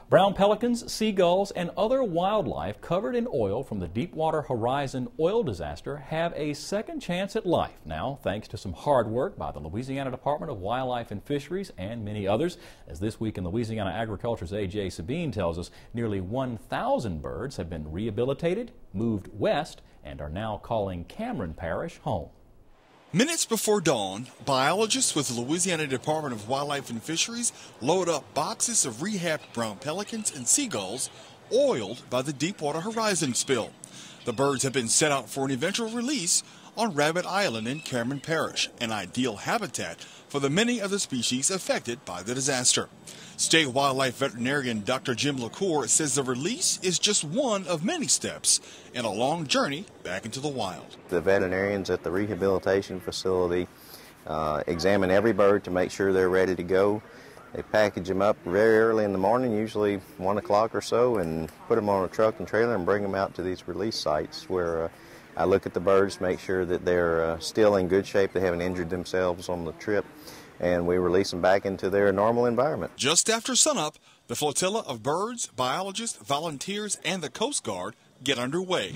Brown pelicans, seagulls, and other wildlife covered in oil from the Deepwater Horizon oil disaster have a second chance at life now, thanks to some hard work by the Louisiana Department of Wildlife and Fisheries and many others. As This Week in Louisiana Agriculture's A.J. Sabine tells us, nearly 1,000 birds have been rehabilitated, moved west, and are now calling Cameron Parish home. Minutes before dawn, biologists with the Louisiana Department of Wildlife and Fisheries load up boxes of rehabbed brown pelicans and seagulls oiled by the Deepwater Horizon spill. The birds have been set out for an eventual release on Rabbit Island in Cameron Parish, an ideal habitat for the many other species affected by the disaster. State wildlife veterinarian Dr. Jim LaCour says the release is just one of many steps in a long journey back into the wild. The veterinarians at the rehabilitation facility examine every bird to make sure they're ready to go. They package them up very early in the morning, usually 1 o'clock or so, and put them on a truck and trailer and bring them out to these release sites where I look at the birds, make sure that they're still in good shape, they haven't injured themselves on the trip, and we release them back into their normal environment. Just after sunup, the flotilla of birds, biologists, volunteers, and the Coast Guard get underway.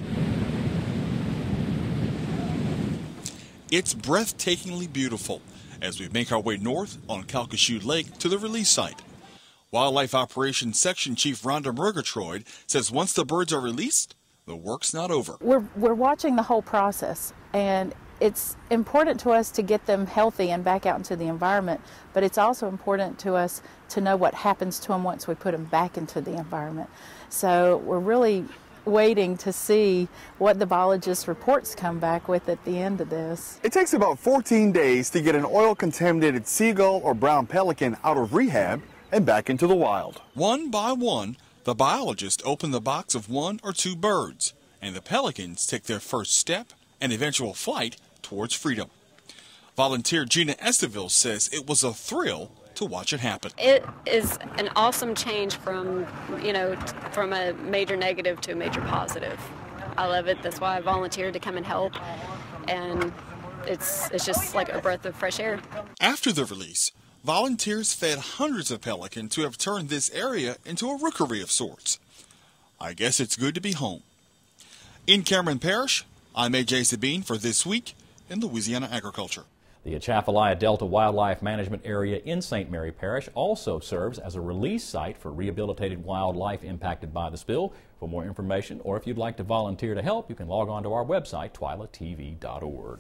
It's breathtakingly beautiful as we make our way north on Calcasieu Lake to the release site. Wildlife Operations Section Chief Rhonda Murgatroyd says once the birds are released, the work's not over. We're watching the whole process, and it's important to us to get them healthy and back out into the environment, but it's also important to us to know what happens to them once we put them back into the environment. So we're really waiting to see what the biologist reports come back with at the end of this. It takes about 14 days to get an oil-contaminated seagull or brown pelican out of rehab and back into the wild. One by one, the biologists open the box of 1 or 2 birds, and the pelicans take their first step and eventual flight towards freedom. Volunteer Gina Esteville says it was a thrill to watch it happen. It is an awesome change from, from a major negative to a major positive. I love it. That's why I volunteered to come and help, and it's just like a breath of fresh air. After the release, volunteers fed hundreds of pelicans who have turned this area into a rookery of sorts. I guess it's good to be home. In Cameron Parish, I'm A.J. Sabine for This Week in Louisiana Agriculture. The Atchafalaya Delta Wildlife Management Area in St. Mary Parish also serves as a release site for rehabilitated wildlife impacted by the spill. For more information, or if you'd like to volunteer to help, you can log on to our website, twilatv.org.